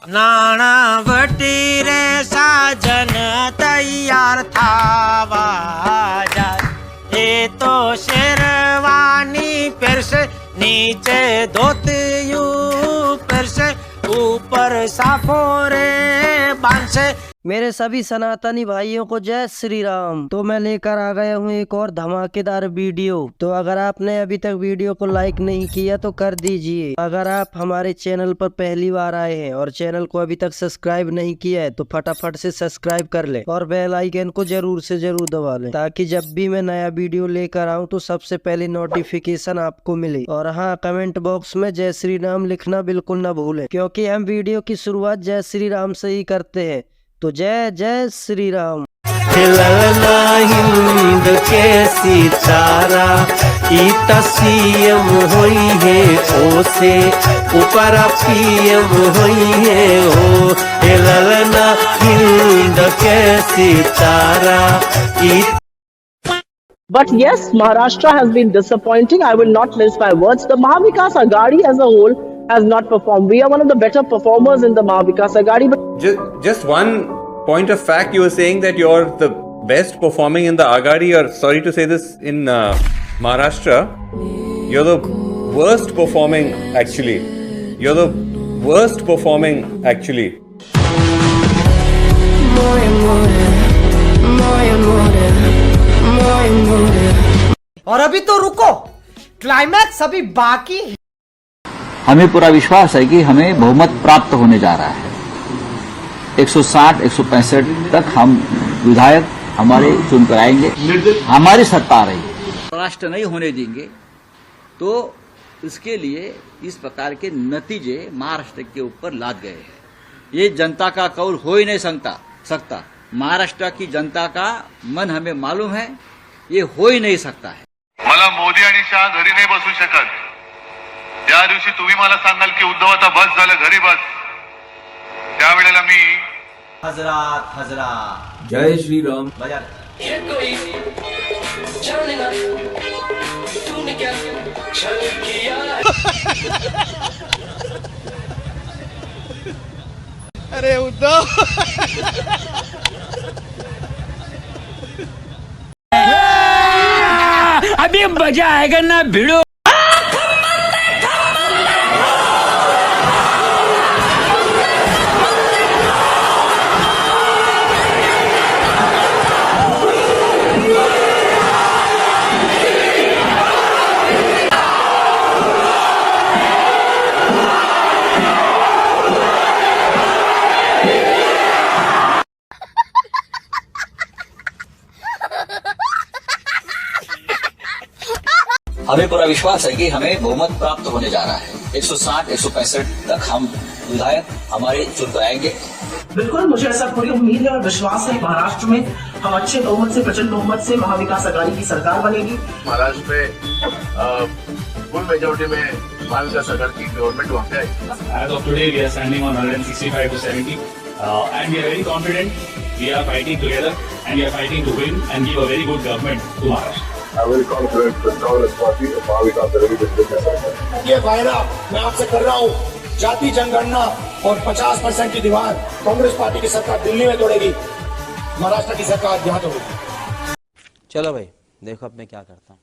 नाणावटी रे साजन तैयार थावा जाए ये तो शेरवानी फिर से नीचे धोतियू फिर से ऊपर साफोरे बांध से। मेरे सभी सनातनी भाइयों को जय श्री राम। तो मैं लेकर आ गया हूँ एक और धमाकेदार वीडियो। तो अगर आपने अभी तक वीडियो को लाइक नहीं किया तो कर दीजिए। अगर आप हमारे चैनल पर पहली बार आए हैं और चैनल को अभी तक सब्सक्राइब नहीं किया है तो फटाफट से सब्सक्राइब कर ले और बेल आइकन को जरूर से जरूर दबा लें, ताकि जब भी मैं नया वीडियो लेकर आऊँ तो सबसे पहले नोटिफिकेशन आपको मिले। और हाँ, कमेंट बॉक्स में जय श्री राम लिखना बिल्कुल न भूलें, क्योंकि हम वीडियो की शुरुआत जय श्री राम से ही करते हैं। तो जय जय श्री राम। खिलना हिंद के सितारा ईता सीएम होई है ओसे ऊपर पीएम होई है ओ। खिलना हिंद के सितारा But yes, Maharashtra has been disappointing. I will not mince my words. The Mahavikas Aghadi as a whole has not performed. We are one of the better performers in the Mahavikas Aghadi. But just one point of fact, you were saying that you're the best performing in the Aghadi, or sorry to say this, in Maharashtra. You're the worst performing actually. You're the worst performing actually. और अभी तो रुको, climax अभी बाकी है। हमें पूरा विश्वास है कि हमें बहुमत प्राप्त होने जा रहा है। 160-165 तक हम विधायक हमारे चुनकर आएंगे, हमारी सत्ता आ रही है। राष्ट्र नहीं होने देंगे तो इसके लिए इस प्रकार के नतीजे महाराष्ट्र के ऊपर लाद गए हैं। ये जनता का कौल हो ही नहीं सकता। महाराष्ट्र की जनता का मन हमें मालूम है, ये हो ही नहीं सकता है। मला मोदी आणि शाह घरी नाही बसू शकत। त्या दिवशी तुम्ही मला सांगाल की उद्धव आता बस झालं, घरी बस, त्यावेळेला मी हजरात जय श्री राम अरे उद्धव अभी मजा आएगा ना भिड़ो। हमें पूरा विश्वास है कि हमें बहुमत प्राप्त होने जा रहा है। 160-165 तक हम विधायक हमारे चुनकर आएंगे। बिल्कुल, मुझे ऐसा पूरी उम्मीद है और विश्वास है महाराष्ट्र में हम अच्छे बहुमत से, प्रचंड बहुमत से महाविकास अघाड़ी की सरकार बनेगी। महाराष्ट्र में फुल मेजोरिटी में महाविकास अघाड़ी की गवर्नमेंट वहाँ पे आई। As of today, we are standing on 165 to 70, and we are very confident. We are fighting together, and we are fighting to win and give a very good government to Maharashtra. I'm very confident that Congress Party of Mahavikas Aghadi को ये वायदा मैं आपसे कर रहा हूँ, जाति जनगणना और 50% की दीवार कांग्रेस पार्टी की सरकार दिल्ली में तोड़ेगी, महाराष्ट्र की सरकार यहाँ तोड़ेगी। चलो भाई, देखो अब मैं क्या करता हूँ।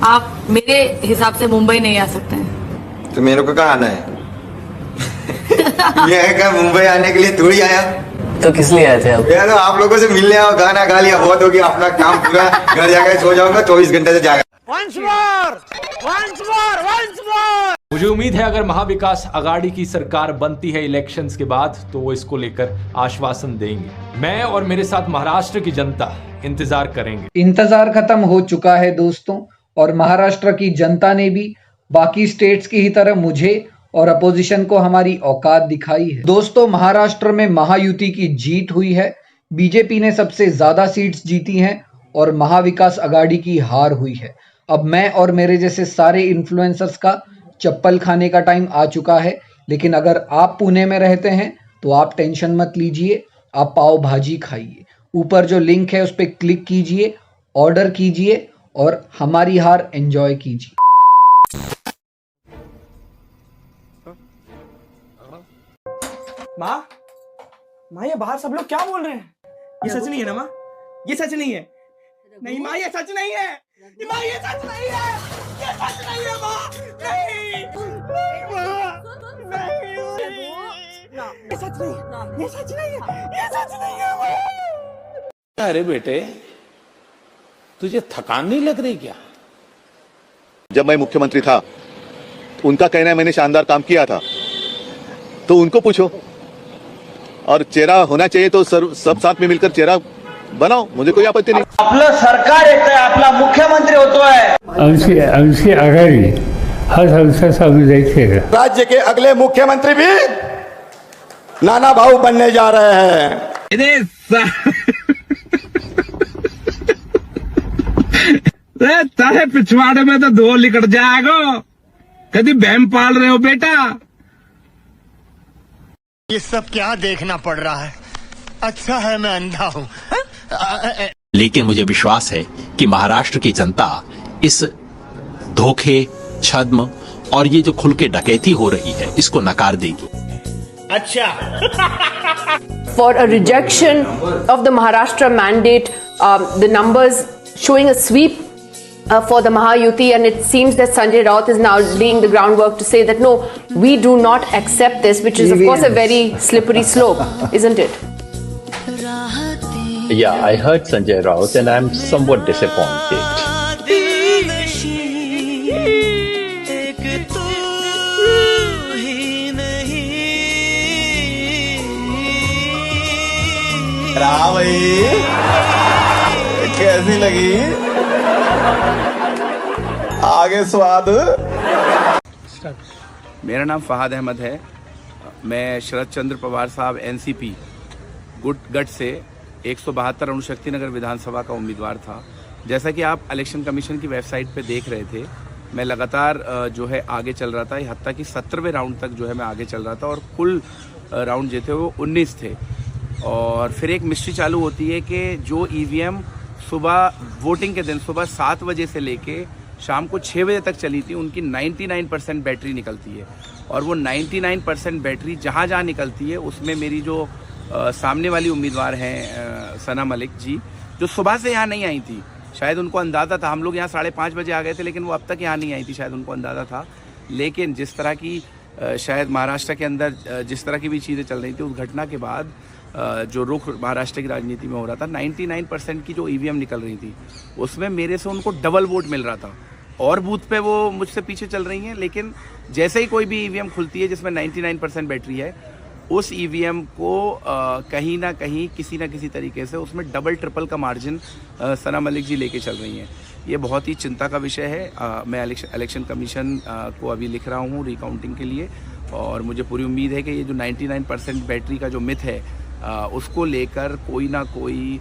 आप मेरे हिसाब से मुंबई नहीं आ सकते हैं। तो मेरे को कहाँ आना है? ये है क्या, मुंबई आने के लिए थोड़ी आया। तो किस लिए आए थे आप? यार आप लोगों से मिलने आओ, गाना गा लिया, बहुत हो गया, अपना काम पूरा, घर जाकर सो जाऊंगा, 24 घंटे से जाएगा। मुझे उम्मीद है अगर महाविकास अघाड़ी की सरकार बनती है इलेक्शंस के बाद तो वो इसको लेकर आश्वासन देंगे। मैं और मेरे साथ महाराष्ट्र की जनता इंतजार करेंगे। इंतजार खत्म हो चुका है दोस्तों, और महाराष्ट्र की जनता ने भी बाकी स्टेट्स की ही तरह मुझे और अपोजिशन को हमारी औकात दिखाई है। दोस्तों, महाराष्ट्र में महायुति की जीत हुई है। बीजेपी ने सबसे ज्यादा सीट्स जीती हैं और महाविकास अघाड़ी की हार हुई है। अब मैं और मेरे जैसे सारे इन्फ्लुएंसर्स का चप्पल खाने का टाइम आ चुका है। लेकिन अगर आप पुणे में रहते हैं तो आप टेंशन मत लीजिए, आप पाव भाजी खाइए। ऊपर जो लिंक है उस पर क्लिक कीजिए, ऑर्डर कीजिए और हमारी हार एंजॉय कीजिए। माँ, ये बाहर सब लोग क्या बोल रहे हैं? ये सच नहीं है ना माँ? ये सच नहीं है। नहीं माँ, ये सच नहीं है। माँ, ये सच नहीं है। ये सच नहीं है माँ। नहीं, माँ, नहीं, ये सच नहीं है। ये सच नहीं है। ये सच नहीं है माँ। अरे बेटे, तुझे थकान नहीं लग रही क्या? जब मैं मुख्यमंत्री था, उनका कहना है मैंने शानदार काम किया था, तो उनको पूछो। और चेहरा होना चाहिए तो सब साथ में मिलकर चेहरा बनाओ, मुझे कोई आपत्ती नहीं। आपलं सरकार येतंय, आपला मुख्यमंत्री होतोय। आमची आघाडी हा संस्था सामुदायिक आहे। राज्य के अगले मुख्यमंत्री भी नाना भाऊ बनने जा रहे हैं। तारे पिछवाड़े में तो दो लिकट जाएगा। कभी बहम पाल रहे हो बेटा? ये सब क्या देखना पड़ रहा है? अच्छा है मैं अंधा हूँ। लेकिन मुझे विश्वास है कि महाराष्ट्र की जनता इस धोखे, छद्म और ये जो खुल के डकैती हो रही है इसको नकार देगी। अच्छा। For a rejection of the Maharashtra mandate, the numbers showing a sweep for the Mahayuti, and it seems that Sanjay Raut is now laying the groundwork to say that no, we do not accept this, which is of course a very slippery slope, isn't it? Yeah, I heard Sanjay Raut and I'm somewhat disappointed. भाई कैसी लगी? आगे स्वाद। मेरा नाम फहाद अहमद है। मैं शरद चंद्र पवार साहब एनसीपी गठ से 172 अणुशक्ति नगर विधानसभा का उम्मीदवार था। जैसा कि आप इलेक्शन कमीशन की वेबसाइट पे देख रहे थे, मैं लगातार जो है आगे चल रहा था। हत्ता कि 17वें राउंड तक जो है मैं आगे चल रहा था और कुल राउंड जो थे वो 19 थे। और फिर एक मिस्ट्री चालू होती है कि जो ईवीएम सुबह वोटिंग के दिन सुबह 7 बजे से लेके शाम को 6 बजे तक चली थी, उनकी 99% बैटरी निकलती है। और वो 99% बैटरी जहाँ जहाँ निकलती है उसमें मेरी जो सामने वाली उम्मीदवार हैं सना मलिक जी, जो सुबह से यहाँ नहीं आई थी, शायद उनको अंदाज़ा था। हम लोग यहाँ 5:30 बजे आ गए थे, लेकिन वो अब तक यहाँ नहीं आई थी, शायद उनको अंदाज़ा था। लेकिन जिस तरह की शायद महाराष्ट्र के अंदर जिस तरह की भी चीज़ें चल रही थी, उस घटना के बाद जो रुख महाराष्ट्र की राजनीति में हो रहा था, 99% की जो ईवीएम निकल रही थी उसमें मेरे से उनको डबल वोट मिल रहा था। और बूथ पे वो मुझसे पीछे चल रही हैं, लेकिन जैसे ही कोई भी ईवीएम खुलती है जिसमें 99% बैटरी है, उस ईवीएम को कहीं ना कहीं किसी ना किसी तरीके से उसमें डबल ट्रिपल का मार्जिन सना मलिक जी लेके चल रही हैं। ये बहुत ही चिंता का विषय है। मैं इलेक्शन कमीशन को अभी लिख रहा हूँ रिकाउंटिंग के लिए, और मुझे पूरी उम्मीद है कि ये जो 99% बैटरी का जो मिथ है उसको लेकर कोई ना कोई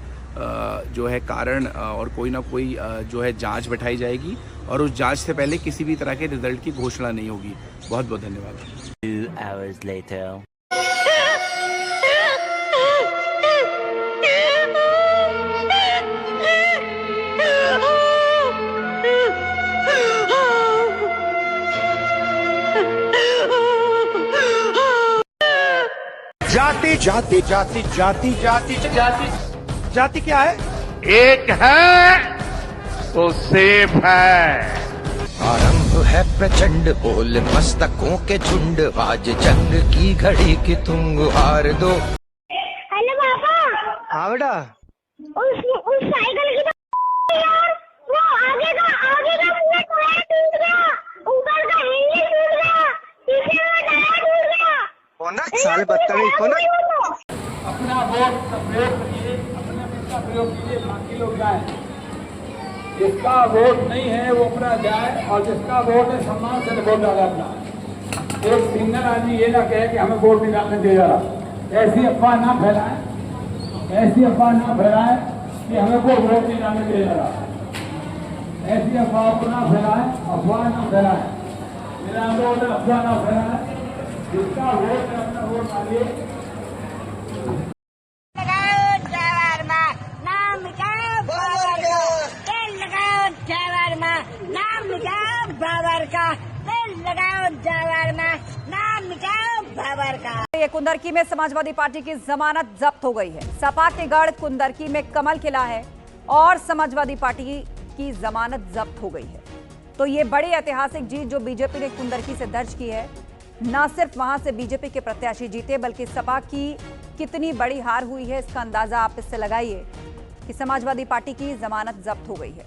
जो है कारण और कोई ना कोई जो है जांच बैठाई जाएगी, और उस जांच से पहले किसी भी तरह के रिजल्ट की घोषणा नहीं होगी। बहुत बहुत धन्यवाद। 2 hours later. जाति जाति जाति जाति जाति जाति जाति क्या है? एक है तो सेफ है। आरंभ है प्रचंड बोल मस्तकों के झुंड, आज जंग की घड़ी की तुम गुहार दो। हेलो पापा। हाँ बेटा। उस साइकिल की तो यार वो आगे का मुझे टायर टूट गया, ऊपर का हैंडल टूट गया, पीछे का टायर टूट गया। कौन साले बदतमीज कौन? अपना वोट का प्रयोग करिए, अपने वोट का प्रयोग कीजिए, बाकी लोग जाए। जिसका वोट नहीं है वो अपना जाए, और जिसका वोट है सम्मान से वोट डाले अपना। एक सिंगल आदमी ये ना कहे कि हमें वोट नहीं डालने दिया जा रहा। ऐसी अफवाह ना फैलाएं, ऐसी अफवाह ना फैलाएं। कि हमें कोई वोट नहीं जाने दे रहा। ऐसी अफवाह को ना फैलाएं, अफवाह ना फैलाएं, मेरा अनुरोध है अफवाह ना फैलाएं। जिसका वोट है अपना वोट डालिए। ये कुंदरकी में समाजवादी पार्टी की जमानत जब्त हो गई है। सपा के गढ़ कुंदरकी में कमल खिला है और समाजवादी पार्टी की जमानत जब्त हो गई है। तो ये बड़ी ऐतिहासिक जीत जो बीजेपी ने कुंदरकी से दर्ज की है। न सिर्फ वहां से बीजेपी के प्रत्याशी जीते बल्कि सपा की कितनी बड़ी हार हुई है इसका अंदाजा आप इससे लगाइए कि समाजवादी पार्टी की जमानत जब्त हो गई है।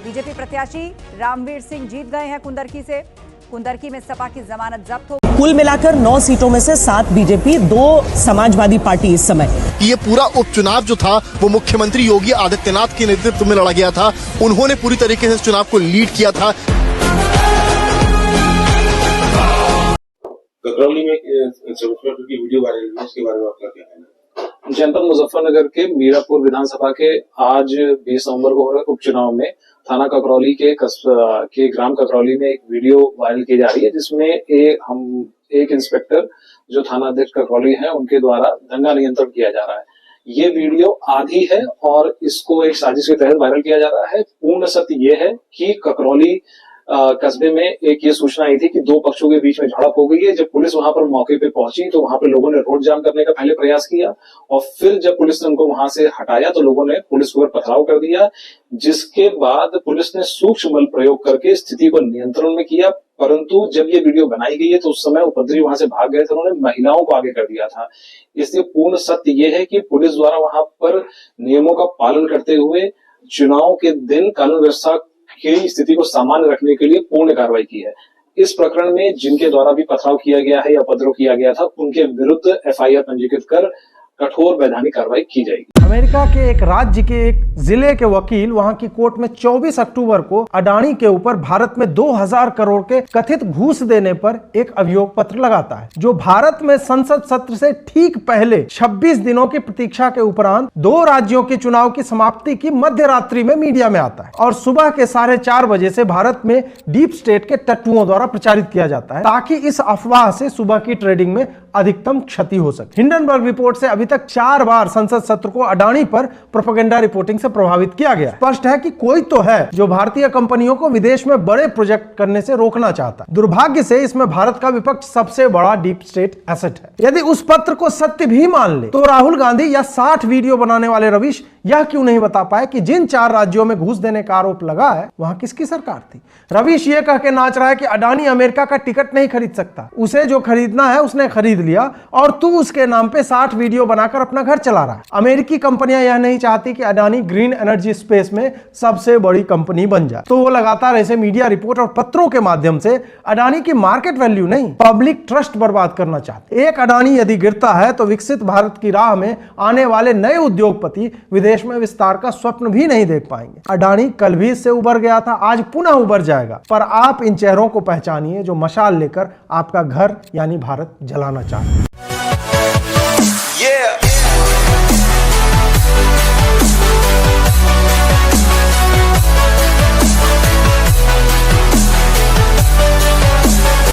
बीजेपी प्रत्याशी रामवीर सिंह जीत गए हैं कुंदरकी से। कुंदरकी में सपा की जमानत जब्त हो। कुल मिलाकर 9 सीटों में से 7 बीजेपी, 2 समाजवादी पार्टी इस समय। ये पूरा उपचुनाव जो था वो मुख्यमंत्री योगी आदित्यनाथ के नेतृत्व में लड़ा गया था। उन्होंने पूरी तरीके से इस चुनाव को लीड किया था। ककरौली में की वीडियो वायरल हुई, उसके बारे में आपका क्या कहना है? जनपद मुजफ्फरनगर के मीरापुर विधानसभा के आज 20 नवंबर को हो रहे उपचुनाव में थाना ककरौली के ग्राम ककरौली में एक वीडियो वायरल की जा रही है, जिसमें एक इंस्पेक्टर जो थाना अध्यक्ष ककरौली है उनके द्वारा दंगा नियंत्रण किया जा रहा है। ये वीडियो आधी है और इसको एक साजिश के तहत वायरल किया जा रहा है। पूर्ण सत्य ये है कि ककरौली कस्बे में एक ये सूचना आई थी कि 2 पक्षों के बीच में झड़प हो गई है। जब पुलिस वहां पर मौके पे पहुंची तो वहां पे लोगों ने रोड जाम करने का पहले प्रयास किया और फिर जब पुलिस ने उनको वहां से हटाया तो लोगों ने पुलिस के ऊपर पथराव कर दिया, जिसके बाद पुलिस ने सूक्ष्म बल प्रयोग करके स्थिति को नियंत्रण में किया। परंतु जब ये वीडियो बनाई गई है तो उस समय उपद्रवी वहां से भाग गए थे, उन्होंने महिलाओं को आगे कर दिया था। इसलिए पूर्ण सत्य ये है कि पुलिस द्वारा वहां पर नियमों का पालन करते हुए चुनाव के दिन कानून व्यवस्था की स्थिति को सामान्य रखने के लिए पूर्ण कार्रवाई की है। इस प्रकरण में जिनके द्वारा भी पथराव किया गया है या उपद्रव किया गया था उनके विरुद्ध FIR पंजीकृत कर कठोर वैधानिक कार्रवाई की जाएगी। अमेरिका के एक राज्य के एक जिले के वकील वहां की कोर्ट में 24 अक्टूबर को अडानी के ऊपर भारत में 2000 करोड़ के कथित घूस देने पर एक अभियोग पत्र लगाता है, जो भारत में संसद सत्र से ठीक पहले 26 दिनों की प्रतीक्षा के उपरांत 2 राज्यों के चुनाव की समाप्ति की मध्य रात्रि में मीडिया में आता है और सुबह के 4:30 बजे से भारत में डीप स्टेट के टट्टुओं द्वारा प्रचारित किया जाता है, ताकि इस अफवाह से सुबह की ट्रेडिंग में अधिकतम क्षति हो सके। हिंडनबर्ग रिपोर्ट से अभी तक 4 बार संसद सत्र को अडानी पर प्रोपेगेंडा रिपोर्टिंग से प्रभावित किया गया। स्पष्ट है कि कोई तो है जो भारतीय कंपनियों को विदेश में बड़े प्रोजेक्ट करने से रोकना चाहता है। दुर्भाग्य से इसमें भारत का विपक्ष सबसे बड़ा डीप स्टेट एसेट है। यदि उस पत्र को सत्य भी मान ले तो राहुल गांधी या 60 वीडियो बनाने वाले रवीश यह क्यों नहीं बता पाए कि जिन 4 राज्यों में घूस देने का आरोप लगा है वहां किसकी सरकार थी। रवीश ये कह के नाच रहा है कि अडानी अमेरिका का टिकट नहीं खरीद सकता, उसे जो खरीदना है उसने खरीद लिया और तू उसके नाम पे 60 वीडियो बनाकर अपना घर चला रहा है। अमेरिकी कंपनियां यह नहीं चाहती कि अडानी ग्रीन एनर्जी स्पेस में सबसे बड़ी कंपनी बन जाए, तो वो लगातार ऐसे मीडिया रिपोर्ट और पत्रों के माध्यम से अडानी की मार्केट वैल्यू नहीं, पब्लिक ट्रस्ट बर्बाद करना चाहते। एक अडानी यदि गिरता है तो विकसित भारत की राह में आने वाले नए उद्योगपति विदेश में विस्तार का स्वप्न भी नहीं देख पाएंगे। अडानी कल भी इससे उबर गया था, आज पुनः उबर जाएगा, पर आप इन चेहरों को पहचानिए जो मशाल लेकर आपका घर यानी भारत जलाना चाहते हैं।